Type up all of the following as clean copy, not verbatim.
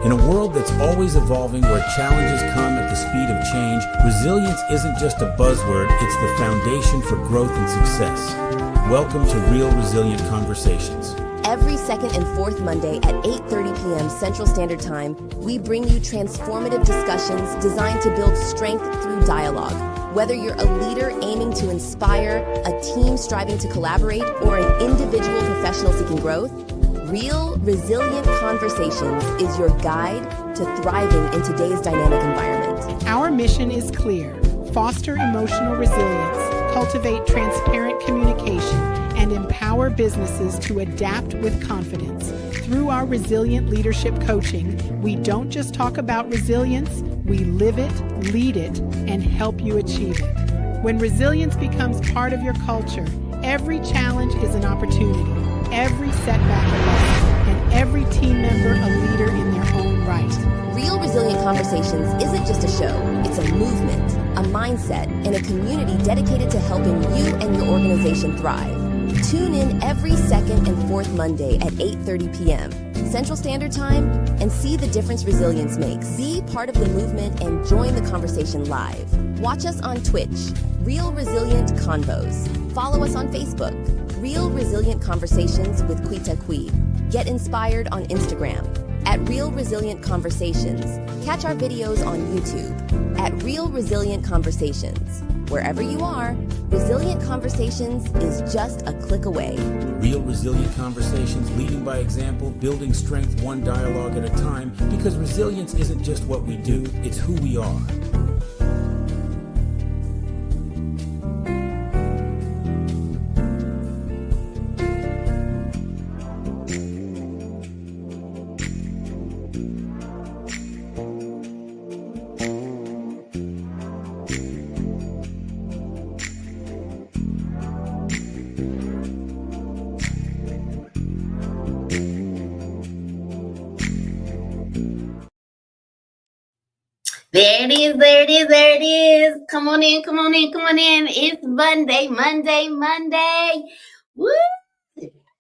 In a world that's always evolving, where challenges come at the speed of change, resilience isn't just a buzzword, it's the foundation for growth and success. Welcome to Real Resilient Conversations. Every second and fourth Monday at 8:30 p.m. Central Standard Time, we bring you transformative discussions designed to build strength through dialogue. Whether you're a leader aiming to inspire, a team striving to collaborate, or an individual professional seeking growth, Real Resilient Conversations is your guide to thriving in today's dynamic environment. Our mission is clear: foster emotional resilience, cultivate transparent communication, and empower businesses to adapt with confidence. Through our resilient leadership coaching, we don't just talk about resilience, we live it, lead it, and help you achieve it. When resilience becomes part of your culture, every challenge is an opportunity, every setback a lesson, and every team member a leader in their own right. Real Resilient Conversations isn't just a show, it's a movement, a mindset, and a community dedicated to helping you and your organization thrive. Tune in every second and fourth Monday at 8:30 p.m. Central Standard Time and see the difference resilience makes. Be part of the movement and join the conversation live. Watch us on Twitch, Real Resilient Convos. Follow us on Facebook, Real Resilient Conversations with Quita. Get inspired on Instagram at Real Resilient Conversations. Catch our videos on YouTube at Real Resilient Conversations. Wherever you are, Resilient Conversations is just a click away. Real Resilient Conversations, leading by example, building strength one dialogue at a time, because resilience isn't just what we do, it's who we are. There it is, there it is, there it is. Come on in, come on in, come on in. It's Monday. Woo!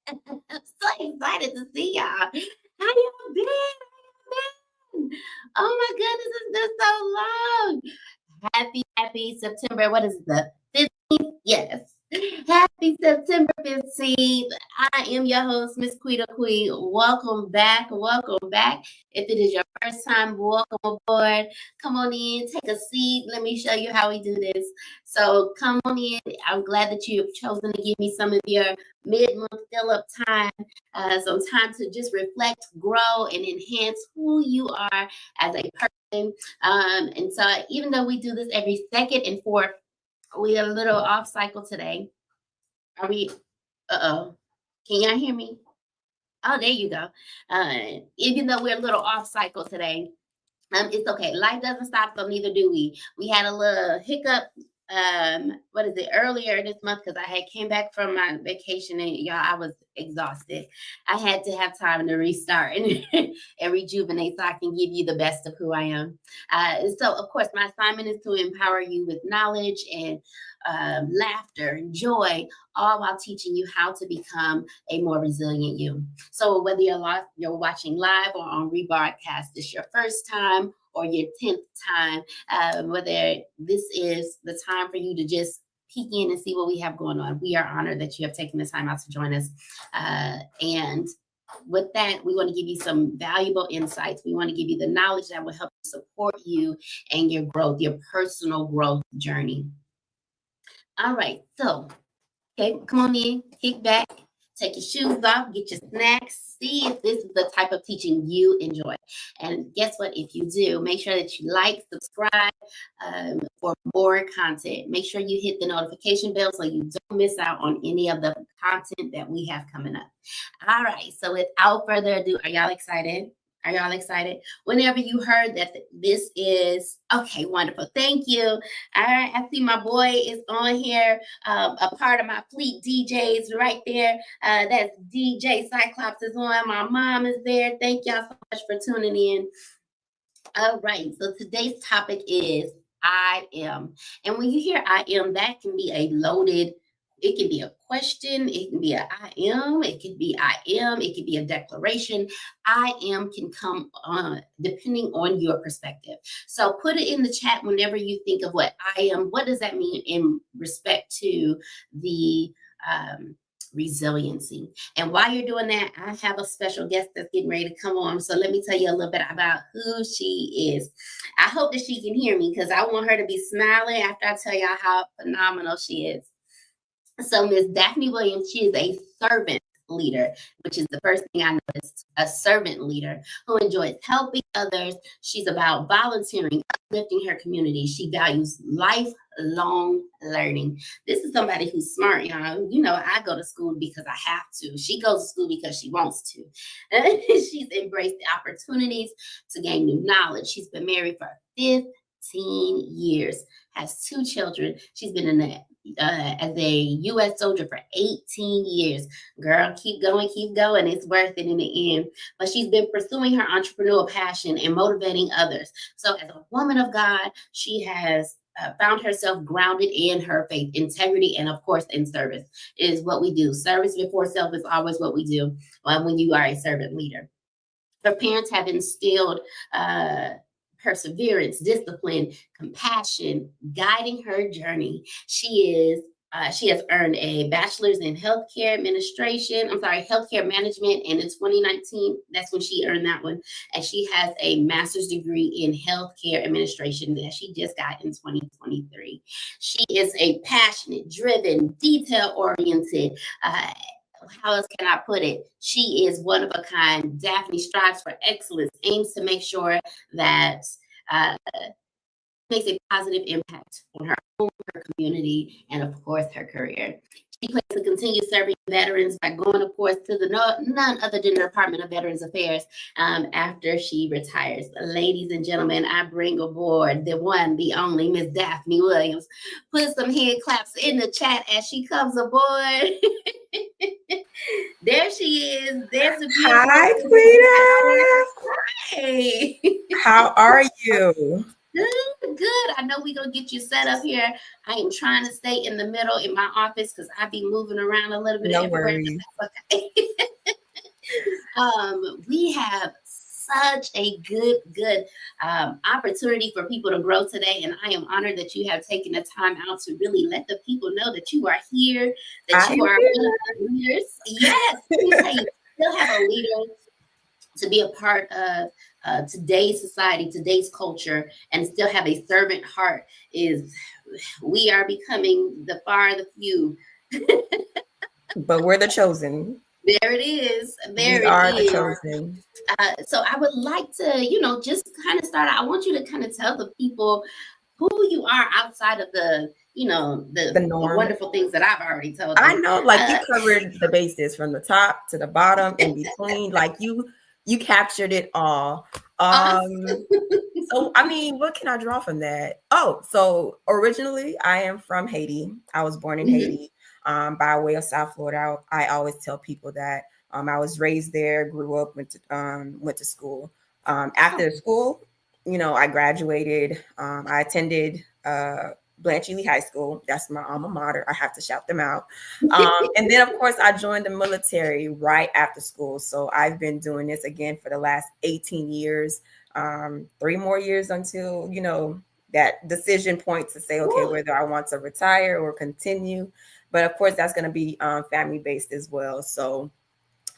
I'm so excited to see y'all. How y'all been? Oh my goodness, it's been so long. Happy September. What is the 15th? Yes. Happy September 15th. I am your host, Miss Quita. Welcome back. If it is your first time, welcome aboard. Come on in, take a seat. Let me show you how we do this. So come on in. I'm glad that you have chosen to give me some of your mid-month fill-up time, some time to just reflect, grow, and enhance who you are as a person. And so even though we do this every second and fourth, we are a little off cycle today. Are we? Can y'all hear me? Oh, there you go. Even though we're a little off cycle today, it's okay. Life doesn't stop, so neither do we. We had a little hiccup. Earlier this month, because I had came back from my vacation and y'all, I was exhausted. I had to have time to restart and rejuvenate so I can give you the best of who I am. So of course, my assignment is to empower you with knowledge and laughter and joy, all while teaching you how to become a more resilient you. So whether you're watching live or on rebroadcast, it's your first time or your 10th time, whether this is the time for you to just peek in and see what we have going on. We are honored that you have taken the time out to join us. And with that, we want to give you some valuable insights. We want to give you the knowledge that will help support you and your growth, your personal growth journey. All right, so, okay, come on in, kick back, take your shoes off, get your snacks, see if this is the type of teaching you enjoy. And guess what? If you do, make sure that you like, subscribe for more content. Make sure you hit the notification bell so you don't miss out on any of the content that we have coming up. All right, so without further ado, are y'all excited? Are y'all excited? Whenever you heard that this is, okay, wonderful. Thank you. All right, I see my boy is on here, a part of my fleet DJs right there. That's DJ Cyclops is on. My mom is there. Thank y'all so much for tuning in. All right, so today's topic is I am. And when you hear I am, that can be a loaded It can be a question. It can be a I am. It could be I am. It could be a declaration. I am can come depending on your perspective. So put it in the chat whenever you think of what I am. What does that mean in respect to the resiliency? And while you're doing that, I have a special guest that's getting ready to come on. So let me tell you a little bit about who she is. I hope that she can hear me because I want her to be smiling after I tell y'all how phenomenal she is. So Miss Daphne Williams, she is a servant leader, which is the first thing I noticed, a servant leader who enjoys helping others. She's about volunteering, uplifting her community. She values lifelong learning. This is somebody who's smart, y'all. You know, I go to school because I have to. She goes to school because she wants to. She's embraced the opportunities to gain new knowledge. She's been married for 15 years, has 2 children. She's been in the as a U.S. soldier for 18 years. Girl, keep going, keep going. It's worth it in the end. But she's been pursuing her entrepreneurial passion and motivating others. So as a woman of God, she has found herself grounded in her faith, integrity, and of course, in service is what we do. Service before self is always what we do when you are a servant leader. Her parents have instilled perseverance, discipline, compassion, guiding her journey. She has earned a bachelor's in healthcare management. And in 2019, that's when she earned that one. And she has a master's degree in healthcare administration that she just got in 2023. She is a passionate, driven, detail-oriented, how else can I put it? She is one of a kind. Daphne strives for excellence, aims to make sure that makes a positive impact on her home, her community, and of course, her career. She plans to continue serving veterans by going, of course, to the none other than the Department of Veterans Affairs after she retires. Ladies and gentlemen, I bring aboard the one, the only Miss Daphne Williams. Put some hand claps in the chat as she comes aboard. There she is. There's a beautiful. Hi, Quita. Hey. How are you? Good. I know we're going to get you set up here. I am trying to stay in the middle in my office because I be moving around a little bit. No everywhere. worries. Okay. We have such a good opportunity for people to grow today. And I am honored that you have taken the time out to really let the people know that you are here, that you are one of the leaders. Yes. You still have a leader to be a part of today's society, today's culture, and still have a servant heart. We are becoming the far, the few. But we're the chosen. There it is. We are the chosen. So I would like to, just kind of start out. I want you to kind of tell the people who you are outside of the wonderful things that I've already told them. I know, like you covered the bases from the top to the bottom, in between. Like you captured it all. So, I mean, what can I draw from that? Oh, so originally I am from Haiti. I was born in Haiti by way of South Florida. I always tell people that I was raised there, grew up, went to school. After school, I graduated. I attended Blanche Ely High School. That's my alma mater. I have to shout them out. And then, of course, I joined the military right after school. So I've been doing this again for the last 18 years, 3 more years until, that decision point to say, okay, whether I want to retire or continue. But of course, that's going to be family-based as well. So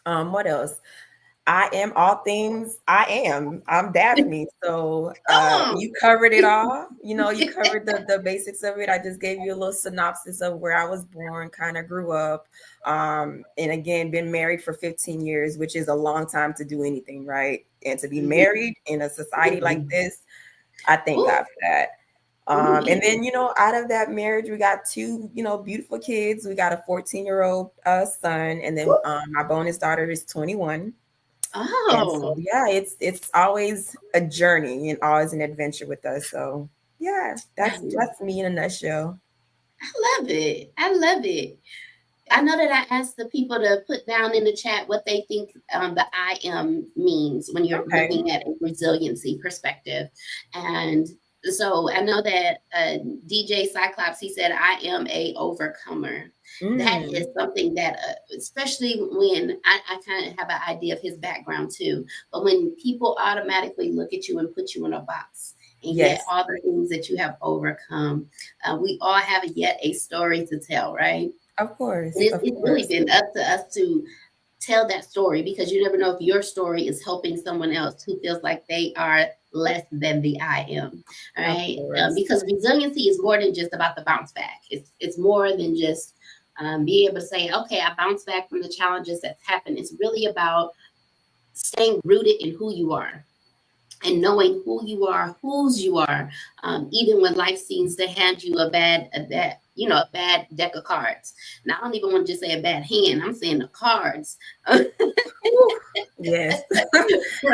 what else? I am all things I am. I'm Daphne. So you covered it all. You covered the basics of it. I just gave you a little synopsis of where I was born, kind of grew up. And again, been married for 15 years, which is a long time to do anything, right? And to be married in a society like this, I thank God for that. And then, out of that marriage, we got 2, beautiful kids. We got a 14-year-old son. And then my bonus daughter is 21. Oh, so, yeah, it's always a journey and always an adventure with us. So yeah, that's me in a nutshell. I love it. I know that I asked the people to put down in the chat what they think the I am means when you're looking at a resiliency perspective. And So I know that DJ Cyclops, he said, I am a overcomer. That is something that, especially when I kind of have an idea of his background too, but when people automatically look at you and put you in a box, and yet Yes, all the things that you have overcome, we all have yet a story to tell, right? of course, And of it's really course, been up to us to tell that story, because you never know if your story is helping someone else who feels like they are less than the I am. All of right. course. Because resiliency is more than just about the bounce back. It's more than just being able to say, okay, I bounce back from the challenges that's happened. It's really about staying rooted in who you are, and knowing who you are, whose you are, even when life seems to hand you a bad deck of cards. Now, I don't even want to just say a bad hand. I'm saying the cards. Whew. Yes,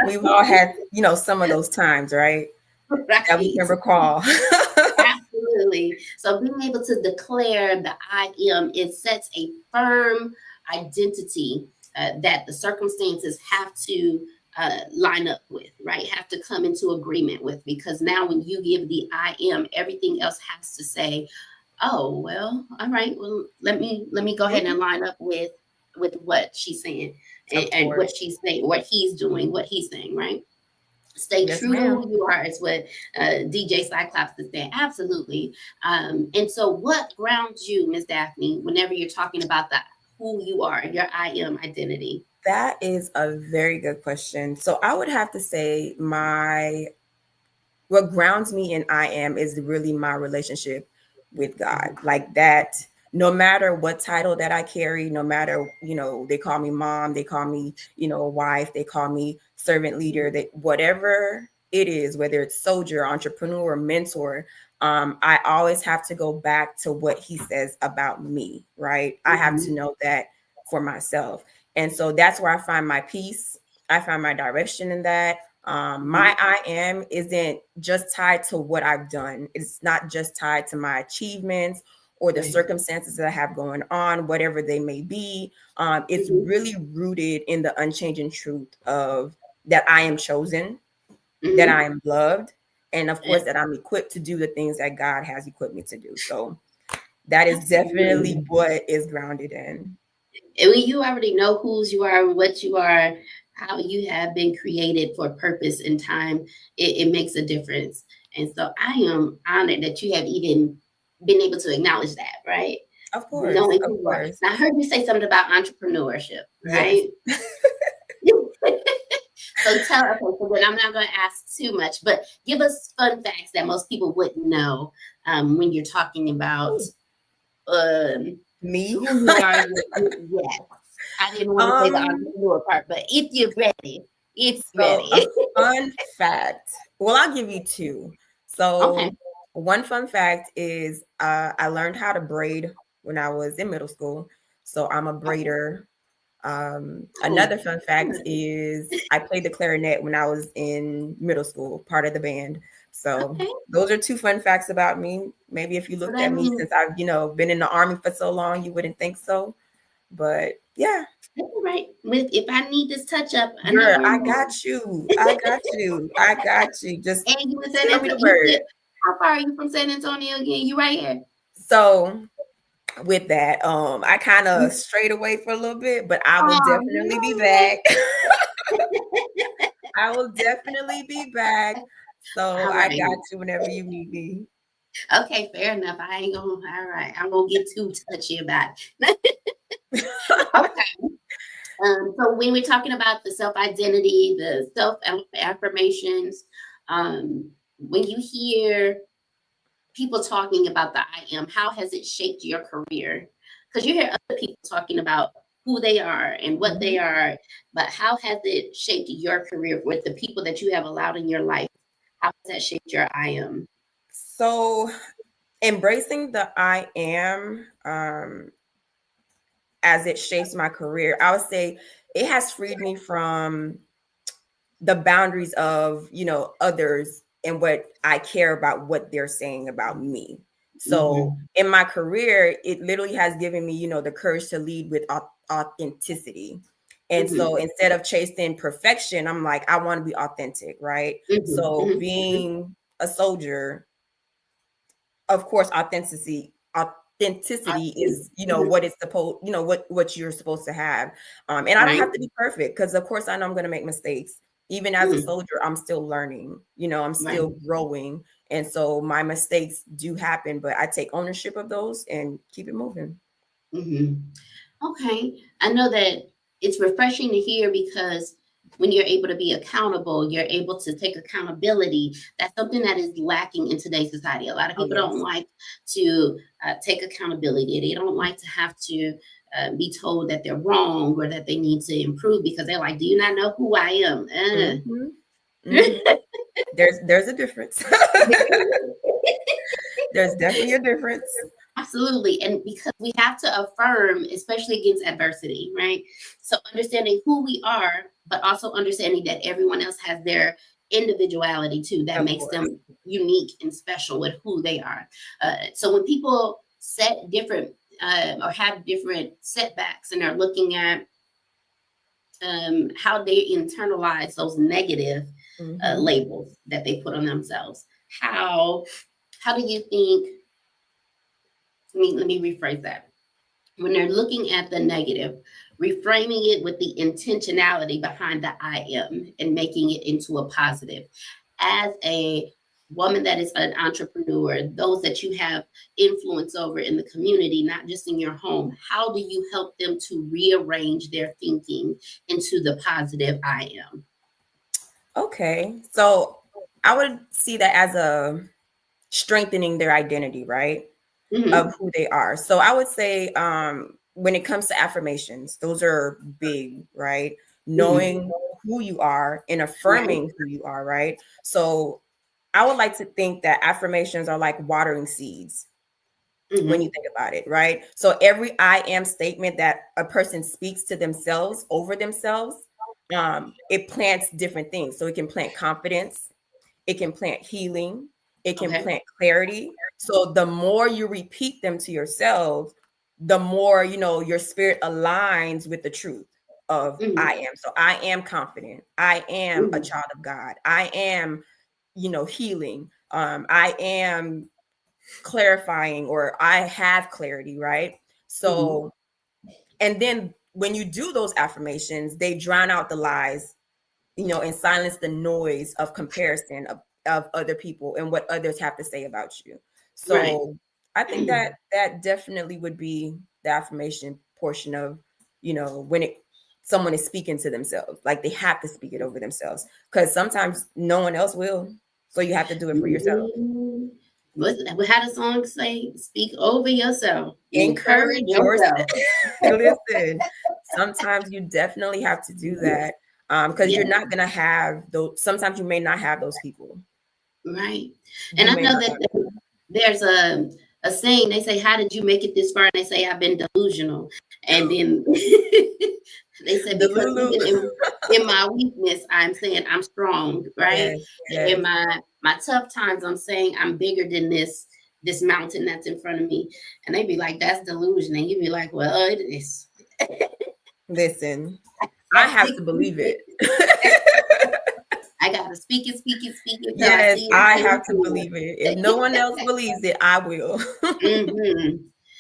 we've all had, some of those times, right? That we Right. can recall. Absolutely. So being able to declare the I am, it sets a firm identity that the circumstances have to line up with, right? Have to come into agreement with, because now when you give the I am, everything else has to say, oh, well, all right, well, let me go ahead and Mhm. line up with what she's saying, and, Of and what course. she's saying, what he's doing, what he's saying, right? Stay Yes, true to ma'am. who you are is what DJ Cyclops is saying. Absolutely. And so what grounds you, Miss Daphne, whenever you're talking about that, who you are, your I am identity? That is a very good question. So I would have to say what grounds me in I am is really my relationship with God. Mhm. Like that, no matter what title that I carry, no matter, they call me mom, they call me, wife, they call me servant leader, that whatever it is, whether it's soldier, entrepreneur, mentor, I always have to go back to what he says about me, right? I have to Mhm. know that for myself. And so that's where I find my peace. I find my direction in that. Mhm. My I am isn't just tied to what I've done. It's not just tied to my achievements or the Right. circumstances that I have going on, whatever they may be. It's Mhm. really rooted in the unchanging truth of that I am chosen, that Mhm. I am loved, and of Yeah, course that I'm equipped to do the things that God has equipped me to do. So that is definitely absolutely. what is grounded in. And when you already know whose you are, what you are, how you have been created for purpose and time, it makes a difference. And so I am honored that you have even been able to acknowledge that, right? Of course, Knowing of who you are. course. Now, I heard you say something about entrepreneurship, Yes. right? So tell us, okay, so then I'm not going to ask too much, but give us fun facts that most people wouldn't know when you're talking about um, Me. who you are. Yes. I didn't want to say the um entrepreneur part, but if you're ready, if you're So a ready. fun fact. Well, I'll give you two. Okay. So one fun fact is I learned how to braid when I was in middle school. So I'm a Okay. braider. Oh, Another fun fact is I played the clarinet when I was in middle school, part of the band. So okay. those are two fun facts about me. Maybe if you So looked that at me means, since I've, been in the army for so long, you wouldn't think so. But yeah, all right. If I need this touch up, I know girl, where I I'm going. got you. I got you. I got you. Just And you in San tell me the Antonio. word. How far are you from San Antonio again? You right here. So with that, I kind of strayed away for a little bit, but I will Oh, definitely be no. back. I will definitely be back. So All I right. got you whenever you need me. Okay, fair enough. I ain't gonna, all right. I'm gonna get too touchy about it. Okay. So when we're talking about the self identity, the self affirmations, when you hear people talking about the I am, how has it shaped your career? Because you hear other people talking about who they are and what they Mhm. are, but how has it shaped your career with the people that you have allowed in your life? How has that shaped your I am? So embracing the I am, as it shapes my career, I would say it has freed me from the boundaries of others and what I care about, what they're saying about me. So Mm-hmm. in my career, it literally has given me the courage to lead with authenticity. And so Mm-hmm. instead of chasing perfection, I'm like, I want to be authentic, right? Mm-hmm. So Mm-hmm. being a soldier, of course, authenticity is, what it's supposed, what you're supposed to have. And I don't Right. have to be perfect, because of course I know I'm going to make mistakes. Even as a soldier, I'm still learning, I'm still growing. And so my mistakes do happen, but I take ownership of those and keep it moving. Okay. I know that it's refreshing to hear, because when you're able to be accountable, you're able to take accountability. That's something that is lacking in today's society. A lot of Oh, people yes. don't like to take accountability. They don't like to have to be told that they're wrong or that they need to improve, because they're like, do you not know who I am? There's a difference. There's definitely a difference. Absolutely. And because we have to affirm, especially against adversity, right? So understanding who we are, but also understanding that everyone else has their individuality too, that Of makes course. them unique and special with who they are. So when people set different or have different setbacks, and are looking at how they internalize those negative labels that they put on themselves, how do you think, let me rephrase that. When they're looking at the negative, reframing it with the intentionality behind the I am and making it into a positive. As a woman that is an entrepreneur, those that you have influence over in the community, not just in your home, how do you help them to rearrange their thinking into the positive I am? Okay. So I would see that as a strengthening their identity, right? Of who they are. So I would say, when it comes to affirmations, those are big, right? Knowing who you are and affirming who you are, right? So I would like to think that affirmations are like watering seeds when you think about it, right? So every I am statement that a person speaks to themselves over themselves, it plants different things. So it can plant confidence, it can plant healing, it can plant clarity. So the more you repeat them to yourself, the more, your spirit aligns with the truth of I am. So I am confident. I am a child of God. I am, healing. I am clarifying, or I have clarity, right? So, and then when you do those affirmations, they drown out the lies, and silence the noise of comparison of other people and what others have to say about you. So I think that definitely would be the affirmation portion of, when someone is speaking to themselves, like they have to speak it over themselves, because sometimes no one else will. So you have to do it for yourself. How the song say? Speak over yourself. Encourage yourself. Listen, sometimes you definitely have to do that, because you're not going to have those. Sometimes you may not have those people. Right. And I know that there's a saying, they say, how did you make it this far? And they say, I've been delusional. And then they said, because even in my weakness, I'm saying I'm strong, right? Yes. In my tough times, I'm saying I'm bigger than this mountain that's in front of me. And they be like, that's delusion. And you be like, well, it is. Listen, I have to believe it. I gotta speak it. Yes, I have to believe it. If no one else believes it, I will.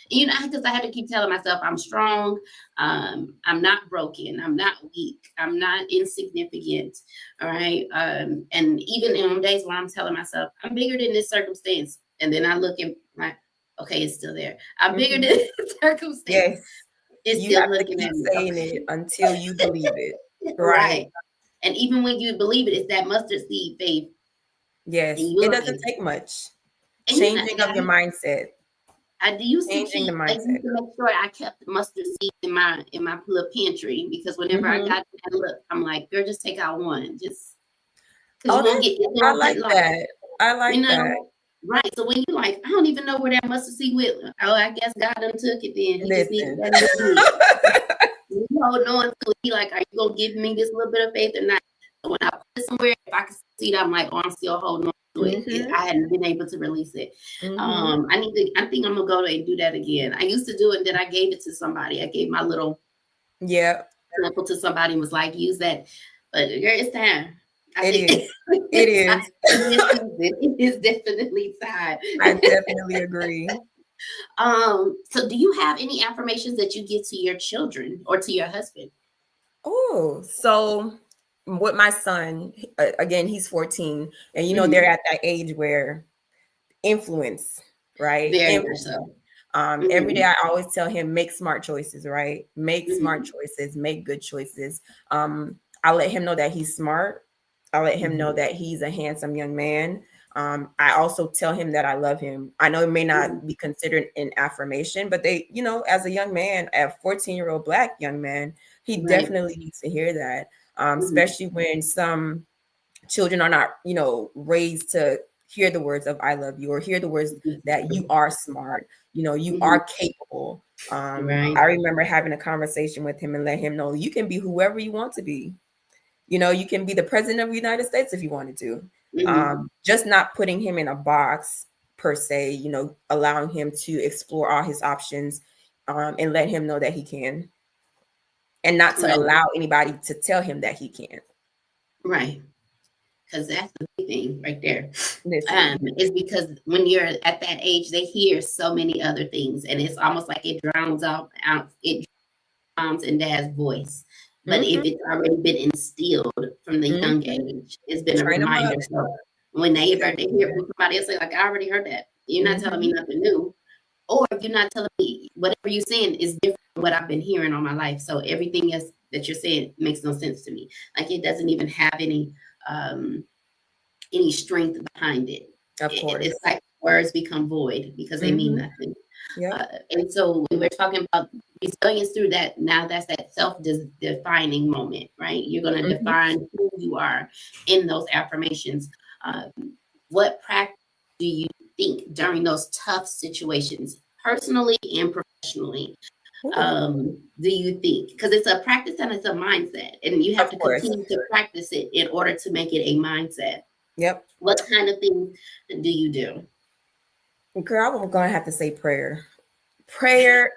Because I had to keep telling myself I'm strong. I'm not broken. I'm not weak. I'm not insignificant. All right. And even in days when I'm telling myself I'm bigger than this circumstance, and then I look at okay, it's still there. I'm bigger than this circumstance. Yes. It's You still have to looking keep at me. saying it until you believe it. Right. And even when you believe it, it's that mustard seed faith. Yes. It doesn't take much. Changing of your mindset. I used to Changing the mindset. I used to make sure I kept mustard seeds in my little pantry, because whenever I got that look, I'm like, girl, just take out one. Just because I like that. I like that. Right. So when you like, I don't even know where that mustard seed went. Oh, I guess God done took it then. He just needed that. You hold on to it. He like, are you gonna give me this little bit of faith or not? So when I put it somewhere, if I can see it, I'm like, oh, I'm still holding on to it. I hadn't been able to release it. I think I'm gonna go and do that again. I used to do it, and then I gave it to somebody. I gave my little sample to somebody and was like, use that. But girl, it's time. I It think is. It is. it is definitely time. I definitely agree. So do you have any affirmations that you give to your children or to your husband? Oh, so with my son, again, he's 14, and they're Mhm. at that age where influence, right? Very much so. Every day Mhm. I always tell him, make smart choices, right? Make smart Mhm. choices, make good choices. I let him know that he's smart. I let him know Mhm. that he's a handsome young man. I also tell him that I love him. I know it may Mhm. not be considered an affirmation, but they, as a young man, a 14-year-old Black young man, he Right. definitely needs to hear that. Mhm. Especially when some children are not, raised to hear the words of I love you or hear the words that you are smart, you Mhm. are capable. Right. I remember having a conversation with him and let him know you can be whoever you want to be. You can be the president of the United States if you wanted to. Mhm. Just not putting him in a box per se, allowing him to explore all his options, and let him know that he can, and not to Right. allow anybody to tell him that he can't. Right. Because that's the big thing right there. Listen. Is because when you're at that age, they hear so many other things, and it's almost like it drowns out it mom's and dad's voice. But if Hmm. it's already been instilled from the young Hmm. age, it's been a Train them up. reminder. So when they hear from somebody else, they're like, I already heard that. You're not telling me Hmm. nothing new. Or you're not telling me whatever you're saying is different from what I've been hearing all my life. So everything else that you're saying makes no sense to me. Like it doesn't even have any strength behind it. Of course. It's like words become void because they mean Hmm. nothing. Yep. And so we were talking about resilience through that. Now that's that self-defining moment, right? You're going to Hmm. define who you are in those affirmations. Um, what practice do you think during those tough situations, personally and professionally, Ooh, do you think? Because it's a practice and it's a mindset, and you have of to course. continue to practice it in order to make it a mindset. Yep. What kind of things do you do? Girl, I'm gonna have to say prayer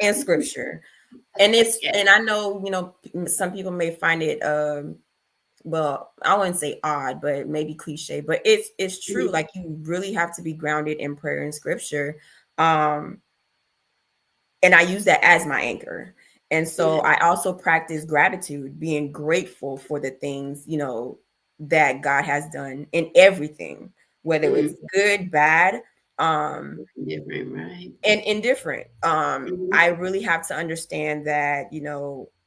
and scripture. Yeah. And I know, some people may find it, well, I wouldn't say odd, but maybe cliche, but it's true. Mhm. Like you really have to be grounded in prayer and scripture. Um, and I use that as my anchor. And so Yeah. I also practice gratitude, being grateful for the things, that God has done in everything, whether it's Mhm. good, bad, um, Different, right? and indifferent. Mhm. I really have to understand that,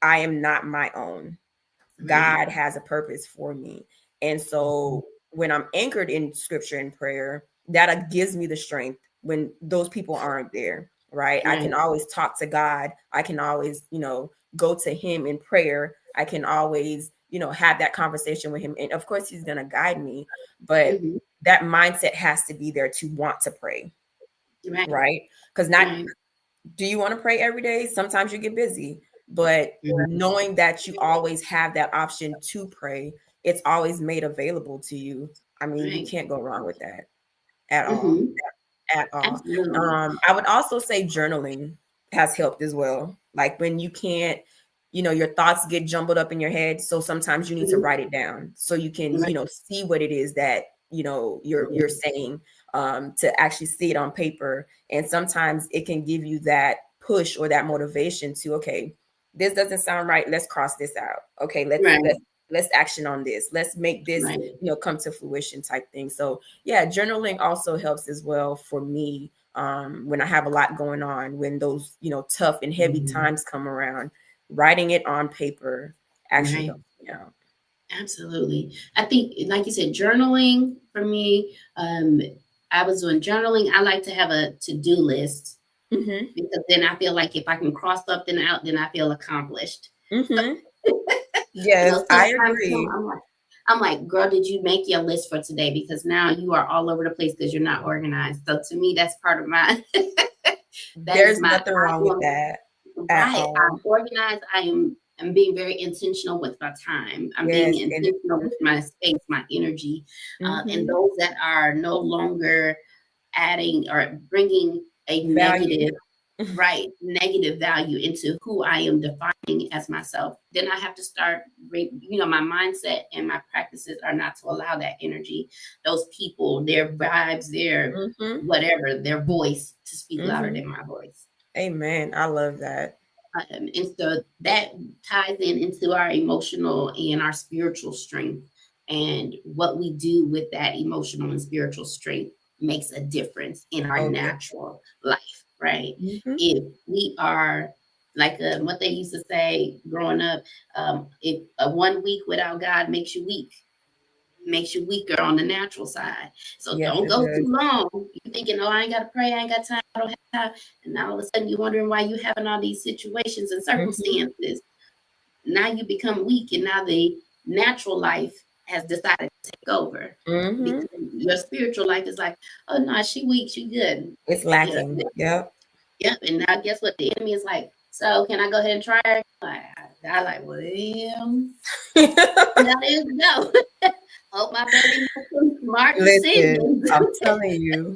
I am not my own. Right. God has a purpose for me. And so when I'm anchored in scripture and prayer, that gives me the strength when those people aren't there, right? I Right. can always talk to God. I can always, go to him in prayer. I can always, have that conversation with him. And of course, he's going to guide me, but Mhm. that mindset has to be there to want to pray, Right. right? Because not Right. do you want to pray every day? Sometimes you get busy, but Mhm. knowing that you always have that option to pray, it's always made available to you. I mean, you Right. can't go wrong with that at all. Mhm. At all. Absolutely. I would also say journaling has helped as well. Like when you can't, your thoughts get jumbled up in your head. So sometimes you need to Mhm. write it down so you can, Right. see what it is that, you're saying, to actually see it on paper. And sometimes it can give you that push or that motivation to, okay, this doesn't sound right. Let's cross this out. Okay, let's Right. let's let's action on this. Let's make this, Right. come to fruition type thing. So yeah, journaling also helps as well for me, when I have a lot going on, when those, tough and heavy Mhm. times come around, writing it on paper actually Right. helps me out. Absolutely. I think, like you said, journaling for me, I was doing journaling. I like to have a to-do list Hmm. because then I feel like if I can cross something out, then I feel accomplished. Hmm. When Yes, those tough I times come, agree. I'm like, girl, did you make your list for today? Because now you are all over the place because you're not organized. So to me, that's part of my that is There's my nothing wrong I with am that at right. all. I'm organized. I'm being very intentional with my time. I'm being Yes, and intentional with my space, my energy, and hmm, those that are no longer adding or bringing a value. negative. right, negative value into who I am defining as myself, then I have to start, my mindset and my practices are not to allow that energy, those people, their vibes, their Mm-hmm. whatever, their voice to speak louder Mm-hmm. than my voice. Amen. I love that. And so that ties into our emotional and our spiritual strength. And what we do with that emotional and spiritual strength makes a difference in our Oh, yeah. natural life, right? Mm-hmm. If we are like what they used to say growing up, if 1 week without God makes you weaker on the natural side. So Yes, don't it go too does. long. You're thinking, oh, I ain't got to pray. I ain't got time. I don't have time. And now all of a sudden you're wondering why you're having all these situations and Mm-hmm. circumstances. Now you become weak, and now the natural life has decided to take over Mm-hmm. because your spiritual life is like, oh, no, she weak. She good. It's Yeah. lacking. Yep. Yep. And now guess what? The enemy is like, so can I go ahead and try her? I like, well, now there you go. Hope my baby makes some smart Listen, decisions. I'm telling you,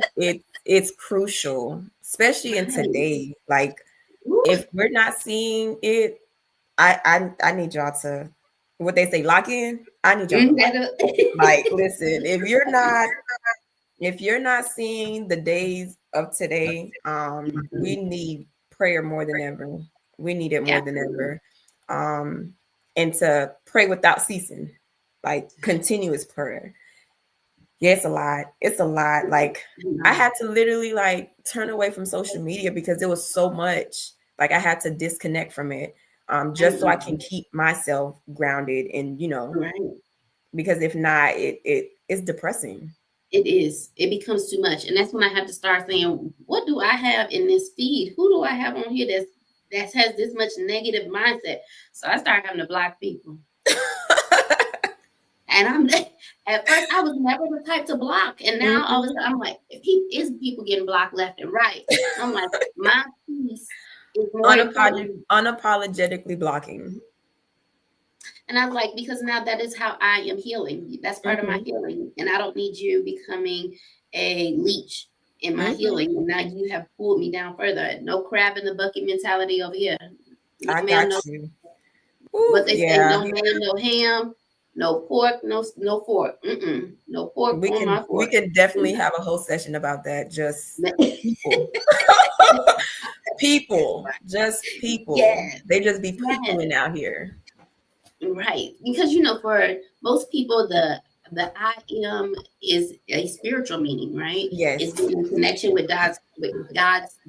it's crucial, especially in Right. today. Like, Woo. if we're not seeing it, I need y'all to, what they say, lock in. I need y'all to lock. Like, listen, if you're not seeing the days of today, we need prayer more than ever. We need it more than Absolutely. ever. Um, and to pray without ceasing, like continuous prayer. Yeah, it's a lot. It's a lot. Like, I had to literally like turn away from social media because there was so much. Like, I had to disconnect from it, just so I can keep myself grounded and Right. because if not, it's depressing. It is. It becomes too much. And that's when I have to start saying, what do I have in this feed? Who do I have on here that has this much negative mindset? So I start having to block people. And I'm at first I was never the type to block. And now all of a Mhm. sudden I'm like, people getting blocked left and right. I'm like, my peace is more important. Unapologetically blocking. And I was like, because now that is how I am healing. That's part of my Mhm. healing. And I don't need you becoming a leech in my Mhm. healing. And now you have pulled me down further. No crab in the bucket mentality over here. No I ma'am, got no you. what Ooh, they say, yeah. no ma'am, no ham, no pork, no fork. No pork We on can my we fork. can definitely have a whole session about that. Just people. People. Just people. Yes, They just be yes. peopling out here. Right. Because for most people the I am is a spiritual meaning, right? It's Yes. being in connection with God's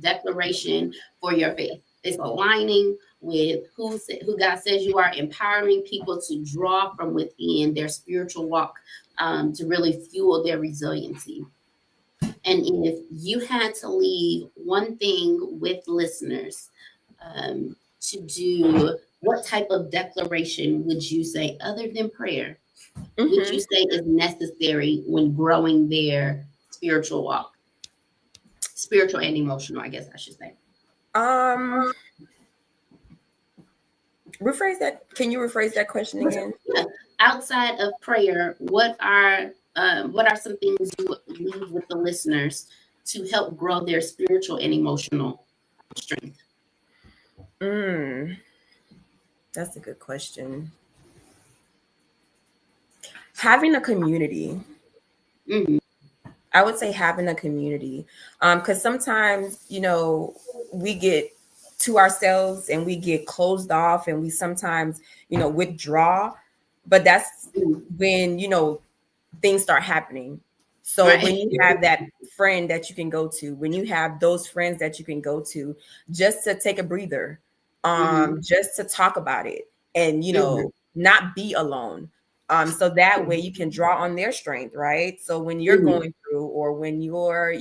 declaration for your faith. It's aligning with who God says you are, empowering people to draw from within their spiritual walk, to really fuel their resiliency. And if you had to leave one thing with listeners, to do, what type of declaration would you say, other than prayer, would you Mhm. say is necessary when growing their spiritual walk? Spiritual and emotional, I guess I should say. Um, rephrase that. Can you rephrase that question again? Yeah. Outside of prayer, what are some things you would leave with the listeners to help grow their spiritual and emotional strength? Mm, that's a good question. Having a community. Mhm. I would say having a community. Because sometimes, we get to ourselves and we get closed off and we sometimes, withdraw. But that's Mhm. when, things start happening. So when Right. you have that friend that you can go to, when you have those friends that you can go to, just to take a breather, Mhm. just to talk about it and Mhm. not be alone. So that way you can draw on their strength, right? So when you're Mhm. going through, or when your,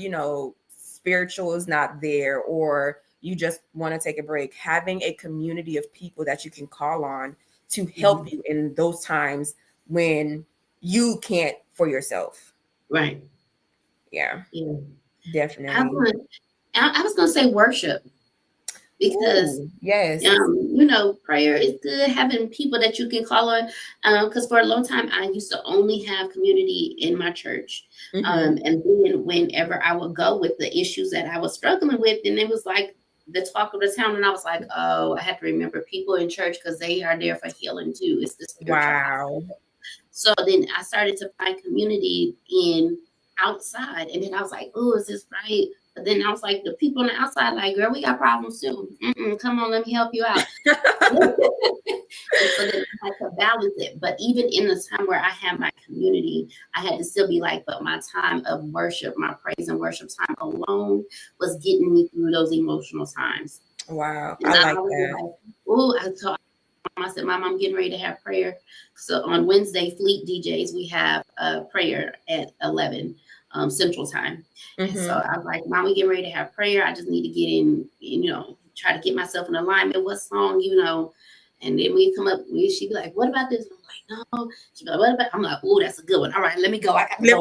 spiritual is not there, or you just want to take a break, having a community of people that you can call on to help Mhm. you in those times when you can't for yourself. Right. Yeah, Yeah. I definitely. was, I was gonna say worship because Ooh, yes. prayer is good. Having people that you can call on, because for a long time I used to only have community in my church, Mm-hmm. and then whenever I would go with the issues that I was struggling with, then it was like the talk of the town, and I was like, oh, I have to remember people in church because they are there for healing too. It's the spiritual Wow. hospital. So then I started to find community in outside, and then I was like, oh, is this right? But then I was like, the people on the outside, like, girl, we got problems too. Come on, let me help you out. And so then I had to balance it. But even in the time where I had my community, I had to still be like, but my time of worship, my praise and worship time alone was getting me through those emotional times. Wow. And I like that. like, oh, I told I said, Mom, I'm getting ready to have prayer. So on Wednesday, Fleet DJs, we have a prayer at 11 Central Time. And so I was like, Mom, we getting ready to have prayer. I just need to get in, try to get myself in alignment. What song, And then we come up, she'd be like, what about this? I'm like, no. She'd be like, what about? I'm like, oh, that's a good one. All right, let me go. I got to go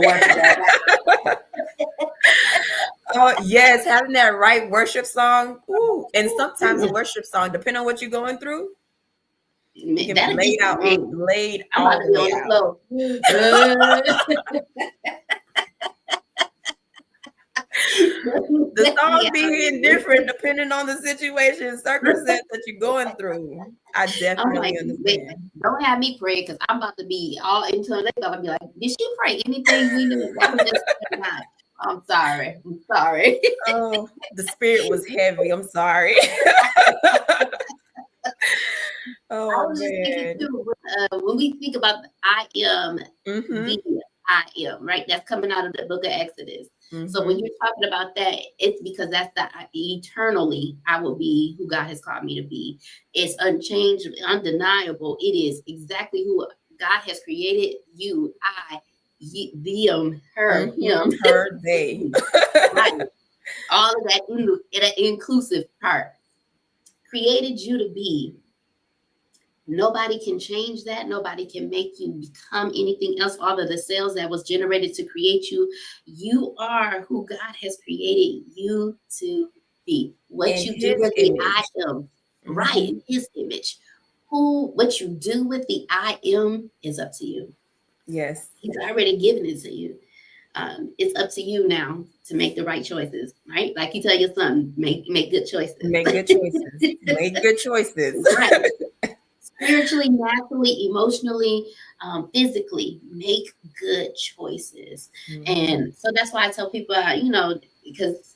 work. Oh, yes, having that right worship song. Ooh, and sometimes a worship song, depending on what you're going through, it can be laid out, laid all the way out. The song being different depending on the situation, circumstance that you're going through. I definitely understand. Don't have me pray because I'm about to be all into it. They're gonna be like, did she pray anything we knew? That was just not. I'm sorry. Oh, the spirit was heavy. I'm sorry. Oh, man. Too, when we think about the I am, the I am, right? That's coming out of the book of Exodus. So when you're talking about that, it's because that's the eternally I will be who God has called me to be. It's unchanged, undeniable. It is exactly who God has created you, I, them, her, him, her, they. Right. All of that inclusive part created you to be. Nobody can change that. Nobody can make you become anything else other the cells that was generated to create you. You are who God has created you to be. What in you do with image. the I am, right, in his image. What you do with the I am is up to you. Yes. He's already given it to you. It's up to you now to make the right choices, right? Like you tell your son, make good choices. Make good choices. Make good choices. Right. Spiritually, naturally, emotionally, physically, make good choices. And so that's why I tell people, because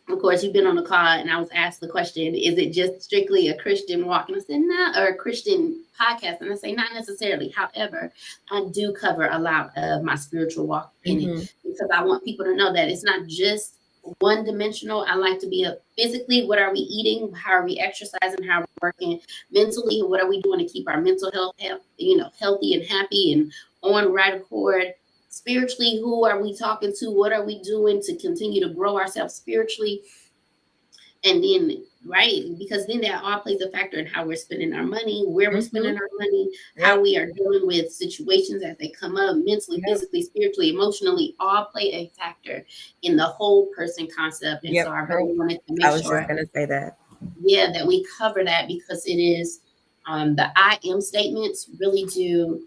of course you've been on the call and I was asked the question, is it just strictly a Christian walk? And I said, no, or a Christian podcast. And I say, not necessarily. However, I do cover a lot of my spiritual walk in it because I want people to know that it's not just one dimensional. I like to be physically, what are we eating? How are we exercising? How are we working? Mentally, what are we doing to keep our mental health, healthy and happy and on right accord? Spiritually, who are we talking to? What are we doing to continue to grow ourselves spiritually? And then, right, because then that all plays a factor in how we're spending our money, where we're spending our money, how we are dealing with situations as they come up, mentally, physically, spiritually, emotionally, all play a factor in the whole person concept. And so I really wanted to make sure. I was just going to say that. Yeah, that we cover that because it is the I am statements really do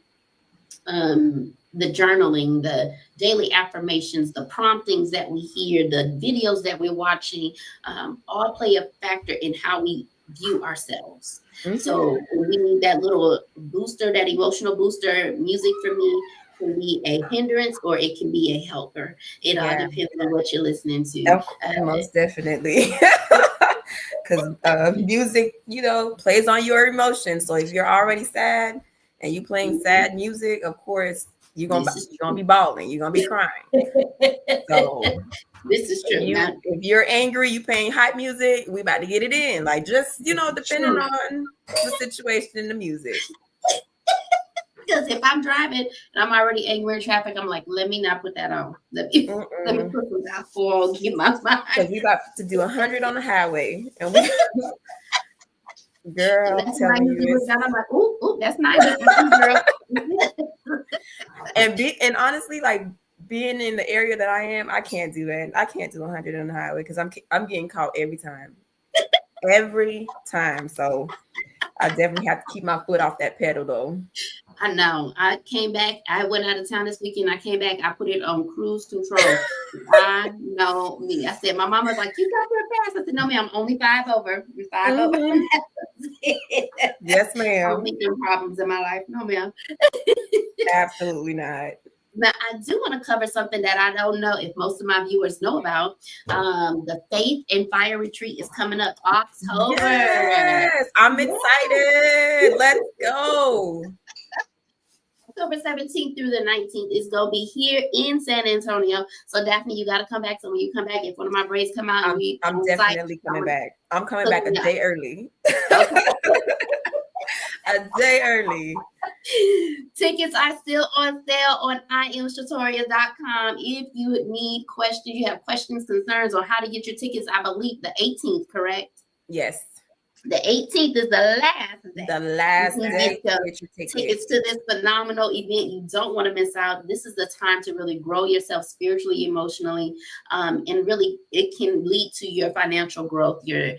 the journaling, the daily affirmations, the promptings that we hear, the videos that we're watching, all play a factor in how we view ourselves. So we need that little booster, that emotional booster. Music for me can be a hindrance or it can be a helper. It all depends on what you're listening to. Most definitely. Because music, plays on your emotions. So if you're already sad and you playing sad music, of course, you're gonna be bawling. You're gonna be crying. So this is true. If you're angry, you playing hype music, we about to get it in. Like just depending on the situation and the music. Because if I'm driving and I'm already angry in traffic, I'm like, let me not put that on. Let me put some gospel, keep my mind. Because we about to do 100 on the highway, and we. Girl, I'm telling you, I'm like, ooh, that's nice, girl. And honestly, like being in the area that I am, I can't do that. I can't do 100 on the highway because I'm getting caught every time. So I definitely have to keep my foot off that pedal though. I know. I came back. I went out of town this weekend. I came back. I put it on cruise control. I know me. I said, my mom was like, "You got your fast." I said, "No, ma'am. I'm only 5 over. I'm 5 over." Mhm. Yes, I don't ma'am. need them problems in my life. No, ma'am. Absolutely not. Now, I do want to cover something that I don't know if most of my viewers know about. The Faith and Fire Retreat is coming up October. Yes, I'm excited. Let's go. October 17th through the 19th is going to be here in San Antonio. So, Daphne, you got to come back. So, when you come back, if one of my braids come out, I'm definitely coming back. I'm coming back a day early. Okay. A day early. Tickets are still on sale on imshatoria.com. If you need questions, you have questions, concerns on how to get your tickets, I believe the 18th, correct? Yes. The 18th is the last day. The last You can day get to get your tickets to this phenomenal event. You don't want to miss out. This is the time to really grow yourself spiritually, emotionally, and really it can lead to your financial growth, your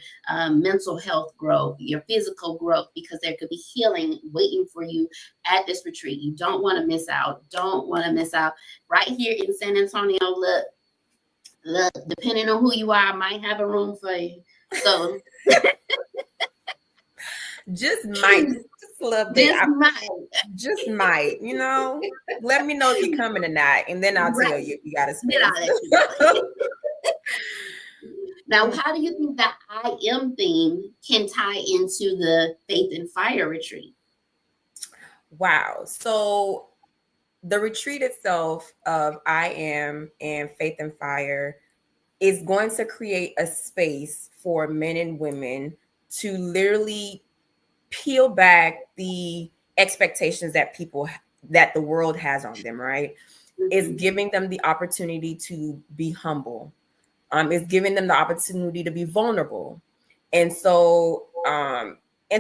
mental health growth, your physical growth, because there could be healing waiting for you at this retreat. You don't want to miss out. Don't want to miss out. Right here in San Antonio, look, depending on who you are, I might have a room for you. So just might, just a little bit. Just might, let me know if you're coming or not, and then I'll tell you if you got a space. Now, how do you think that I am theme can tie into the Faith and Fire retreat? Wow. So the retreat itself of I Am and Faith and Fire is going to create a space for men and women to literally peel back the expectations that the world has on them, right? Mm-hmm. It's giving them the opportunity to be humble. It's giving them the opportunity to be vulnerable. And so, and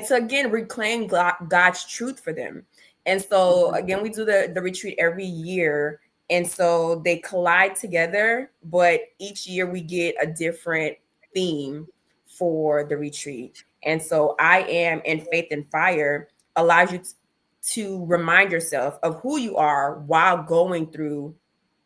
to again reclaim God's truth for them. And so again, we do the retreat every year. And so they collide together, but each year we get a different theme for the retreat. And so I Am and Faith and Fire allows you to remind yourself of who you are while going through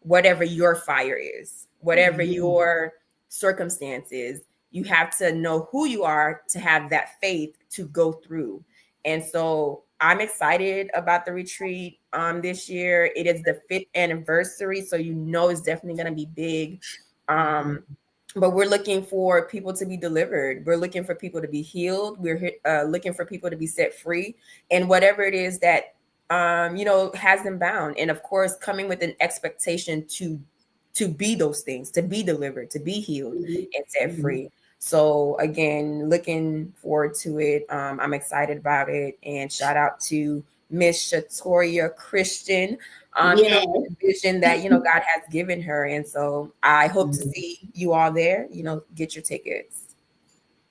whatever your fire is, whatever your circumstances. You have to know who you are to have that faith to go through. And so I'm excited about the retreat this year. It is the 5th anniversary, so it's definitely going to be big. But we're looking for people to be delivered. We're looking for people to be healed. We're looking for people to be set free, and whatever it is that has them bound. And of course, coming with an expectation to be those things, to be delivered, to be healed and set free. So again, looking forward to it. I'm excited about it. And shout out to Miss Shatoria Christian, the vision that, God has given her. And so I hope to see you all there, get your tickets.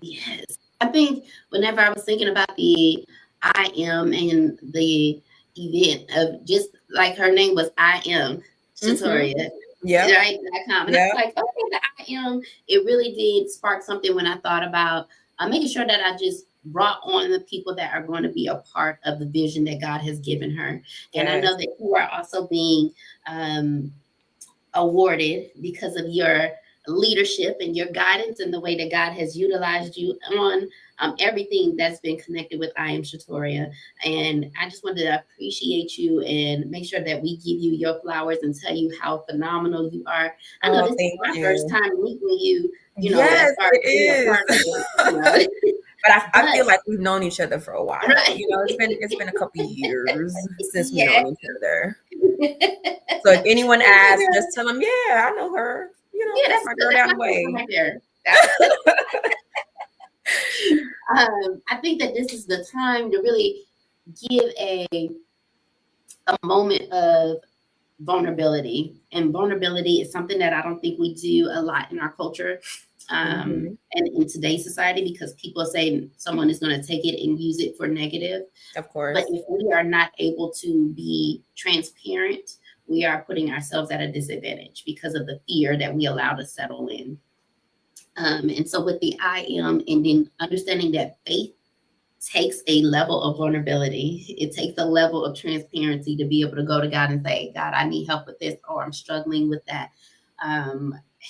Yes. I think whenever I was thinking about the I Am and the event of just like her name was I Am Shatoria. Yeah. Right. .com. And I was like, okay, the I Am, it really did spark something when I thought about making sure that I just brought on the people that are going to be a part of the vision that God has given her. And I know that you are also being awarded because of your leadership and your guidance and the way that God has utilized you on everything that's been connected with I Am Shatoria. And I just wanted to appreciate you and make sure that we give you your flowers and tell you how phenomenal you are. I know this is my first time meeting you, yes, it is. But I feel like we've known each other for a while. Right. It's been a couple of years since we've known each other. So if anyone asks, just tell them, I know her. That's my girl down the way. Right there. I think that this is the time to really give a moment of vulnerability. And vulnerability is something that I don't think we do a lot in our culture and in today's society, because people say someone is going to take it and use it for negative. Of course. But if we are not able to be transparent, we are putting ourselves at a disadvantage because of the fear that we allow to settle in. And so with the I Am, and then understanding that faith takes a level of vulnerability. It takes a level of transparency to be able to go to God and say, God, I need help with this, or I'm struggling with that.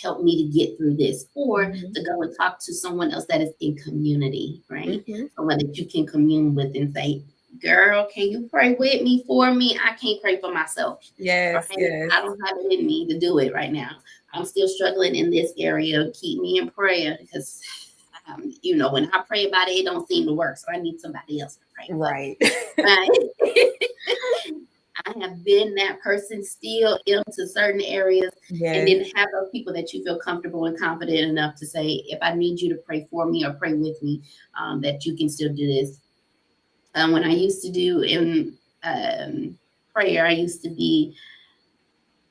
Help me to get through this, or to go and talk to someone else that is in community, right? Someone that you can commune with and say, girl, can you pray with me, for me? I can't pray for myself. Yes, Right? yes. I don't have it in me to do it right now. I'm still struggling in this area. Keep me in prayer because, when I pray about it, it don't seem to work. So I need somebody else to pray. Right. Right. I have been that person still into certain areas, and then have those people that you feel comfortable and confident enough to say, if I need you to pray for me or pray with me, that you can still do this. When I used to do in prayer, I used to be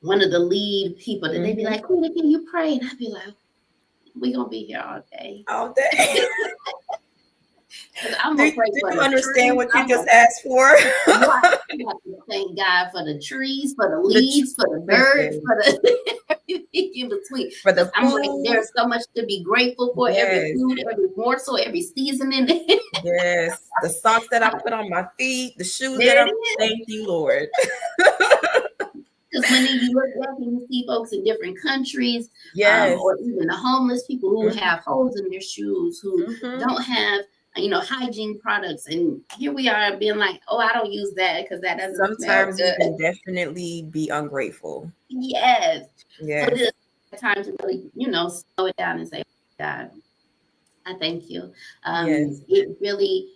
one of the lead people that they'd be like, Quita, can you pray? And I'd be like, we're going to be here all day. All day. I'm gonna pray for you the understand trees. what you just asked for? Right. You have to thank God for the trees, for the leaves, for the birds, for the everything in between. For the I'm food. like, there's so much to be grateful for. Every food, every morsel, every seasoning. Yes. The socks that I put on my feet, the shoes There that it thank you, Lord. Because when you look back and you see folks in different countries, Yes. or even the homeless people who have holes in their shoes, who don't have hygiene products, and here we are being like, oh, I don't use that because that doesn't Sometimes smell you good. can definitely be ungrateful. Yes. Yes. So it is time to really, slow it down and say, God, I thank you. Yes. It really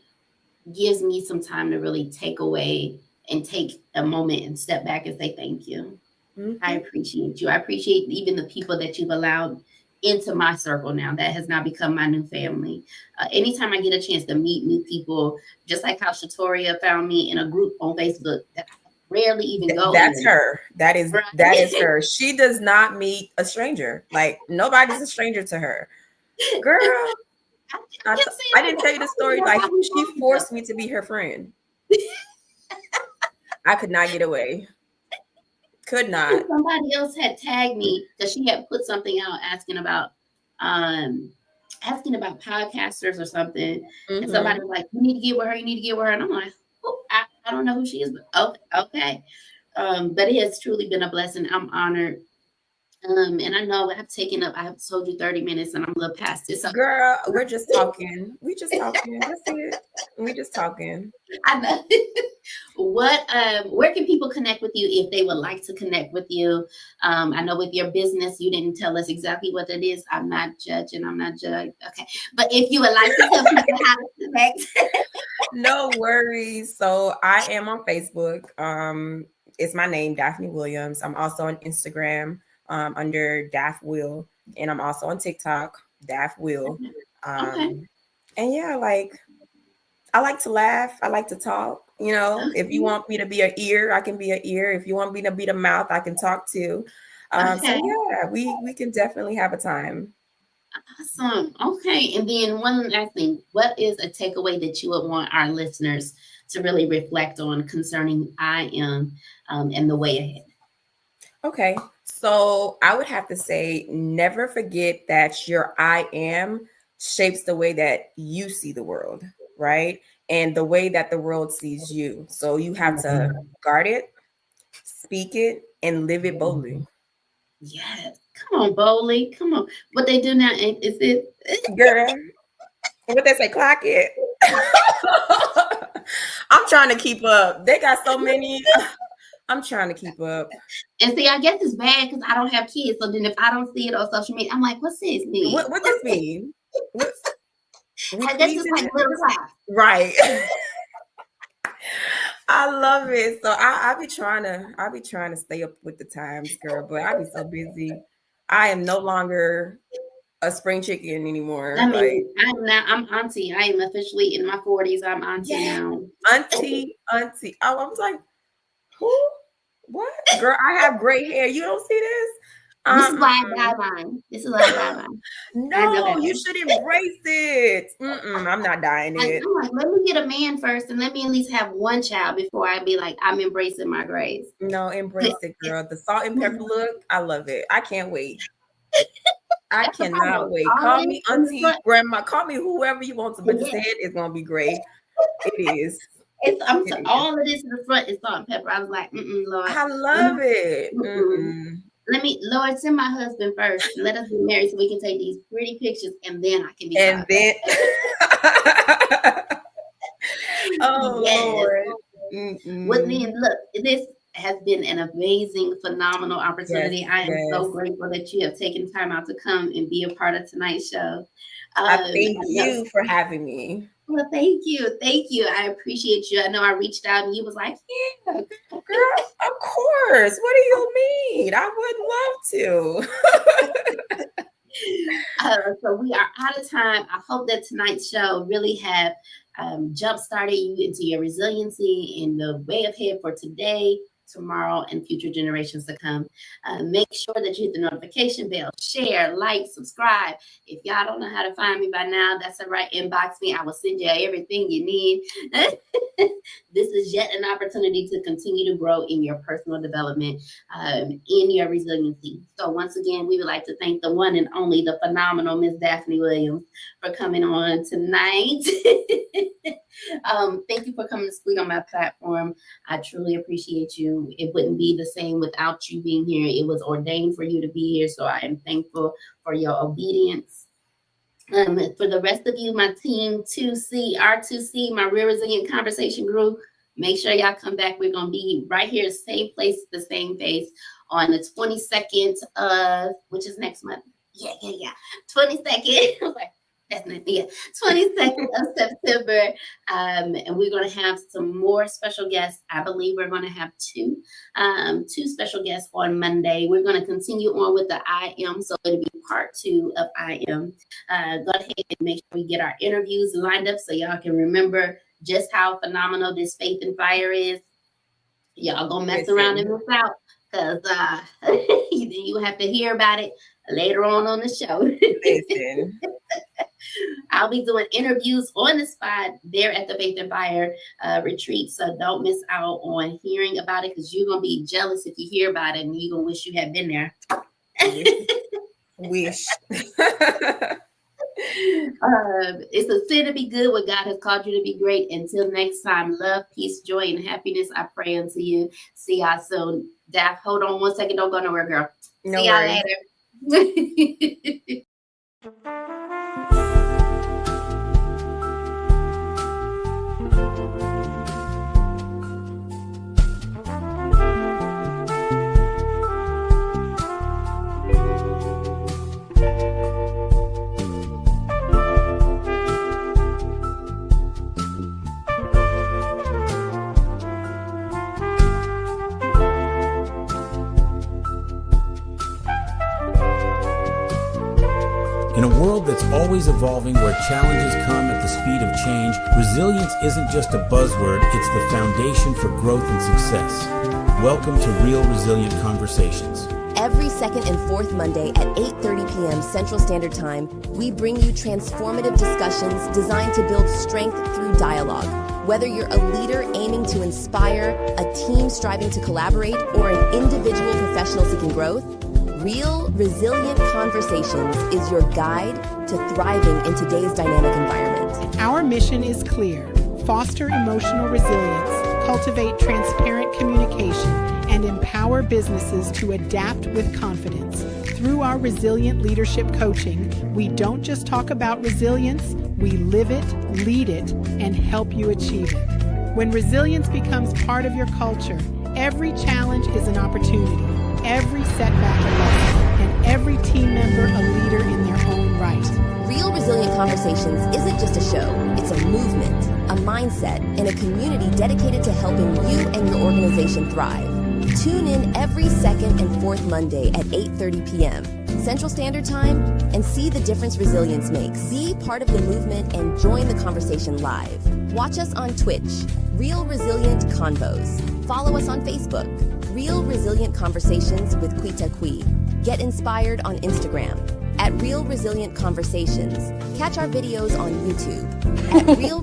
gives me some time to really take away and take a moment and step back and say thank you. I appreciate you. I appreciate even the people that you've allowed into my circle now that has now become my new family. Anytime I get a chance to meet new people, just like how Shatoria found me in a group on Facebook that I rarely even go That's in. her. That is Right. her. She does not meet a stranger. Like nobody's a stranger to her. Girl, I didn't tell you the story. Like she forced me to be her friend. I could not get away. Could not. Somebody else had tagged me because she had put something out asking about podcasters or something. And somebody was like, you need to get with her, you need to get with her. And I'm like, oh, I don't know who she is, but okay. But it has truly been a blessing. I'm honored. And I know I've told you 30 minutes and I'm a little past it. So Girl, we're just talking. We just talking. That's it. We just talking. I know. Where can people connect with you if they would like to connect with you? I know with your business, you didn't tell us exactly what it is. I'm not judging. I'm not judging. Okay. But if you would like to tell people how to connect. No worries. So I am on Facebook. It's my name, Daphne Williams. I'm also on Instagram under Daph Will. And I'm also on TikTok, Daph Will. Okay. And yeah, I like to laugh. I like to talk. If you want me to be an ear, I can be an ear. If you want me to be the mouth, I can talk too. So yeah, we can definitely have a time. Awesome. Okay. And then one last thing, what is a takeaway that you would want our listeners to really reflect on concerning I am and the way ahead? Okay. So I would have to say, never forget that your I am shapes the way that you see the world, right? And the way that the world sees you. So you have to guard it, speak it, and live it boldly. Yes. Come on, boldly. Come on. What they do now is it? Girl, what they say, clock it. I'm trying to keep up. They got so many. I'm trying to keep up. And see, I guess it's bad because I don't have kids. So then if I don't see it on social media, I'm like, what's this mean? What this mean? I guess it's like little class. Right. I love it. So I be trying to stay up with the times, girl, but I be so busy. I am no longer a spring chicken anymore. I mean, I'm auntie. I am officially in my 40s. I'm auntie now. Auntie. Oh, I was like, who? What? Girl, I have gray hair. You don't see this? This is why I dye mine. This is why I dye mine. No, you should embrace it. I'm not dying it. I'm like, let me get a man first and let me at least have one child before I be like, I'm embracing my grays. No, embrace it, girl. The salt and pepper look, I love it. I can't wait. I cannot wait. Call me auntie, grandma, call me whoever you want to, but the head is going to be great. It is. All of this in the front is salt and pepper. I was like, Lord. I love it. Lord, send my husband first. Let us be married so we can take these pretty pictures, and then I can be. And then, oh yes. Lord. Well, then, look, this has been an amazing, phenomenal opportunity. Yes, I am so grateful that you have taken time out to come and be a part of tonight's show. I thank you for having me. Well, thank you. I appreciate you. I know I reached out and you was like, yeah. Girl, of course. What do you mean? I would love to. So we are out of time. I hope that tonight's show really have jump-started you into your resiliency and the way ahead for today, tomorrow, and future generations to come. Make sure that you hit the notification bell, share, like, subscribe. If y'all don't know how to find me by now, that's all right. Inbox me. I will send you everything you need. This is yet an opportunity to continue to grow in your personal development, in your resiliency. So once again, we would like to thank the one and only, the phenomenal Miss Daphne Williams for coming on tonight. Thank you for coming to speak on my platform. I truly appreciate you. It wouldn't be the same without you being here. It was ordained for you to be here, so I am thankful for your obedience. For the rest of you, my team 2C, R2C, my Real Resilient Conversation group, make sure y'all come back. We're going to be right here, same place, the same pace, on the 22nd of, which is next month. Yeah. 22nd. That's not the 22nd of September. And we're going to have some more special guests. I believe we're going to have two special guests on Monday. We're going to continue on with the I Am. So it'll be part 2 of I Am. Go ahead and make sure we get our interviews lined up so y'all can remember just how phenomenal this Faith and Fire is. Y'all going to mess around and miss out, because you have to hear about it later on the show. Listen. I'll be doing interviews on the spot there at the Faith and Fire retreat. So don't miss out on hearing about it, because you're going to be jealous if you hear about it and you're going to wish you had been there. Wish. It's a sin to be good when God has called you to be great. Until next time, love, peace, joy, and happiness. I pray unto you. See y'all soon. Daph, hold on one second. Don't go nowhere, girl. No See y'all worries. later. In a world that's always evolving, where challenges come at the speed of change, resilience isn't just a buzzword, it's the foundation for growth and success. Welcome to Real Resilient Conversations. Every second and fourth Monday at 8:30 p.m. Central Standard Time, we bring you transformative discussions designed to build strength through dialogue. Whether you're a leader aiming to inspire, a team striving to collaborate, or an individual professional seeking growth, Real Resilient Conversations is your guide to thriving in today's dynamic environment. Our mission is clear: foster emotional resilience, cultivate transparent communication, and empower businesses to adapt with confidence. Through our resilient leadership coaching, we don't just talk about resilience, we live it, lead it, and help you achieve it. When resilience becomes part of your culture, every challenge is an opportunity, every setback a lesson, and every team member a leader in their own right. Real Resilient Conversations isn't just a show, it's a movement, a mindset, and a community dedicated to helping you and your organization thrive. Tune in every second and fourth Monday at 8:30 p.m. Central Standard Time and see the difference resilience makes. Be part of the movement and join the conversation live. Watch us on Twitch, Real Resilient Convos. Follow us on Facebook, Real Resilient Conversations with Quita. Get inspired on Instagram at Real Resilient Conversations. Catch our videos on YouTube at Real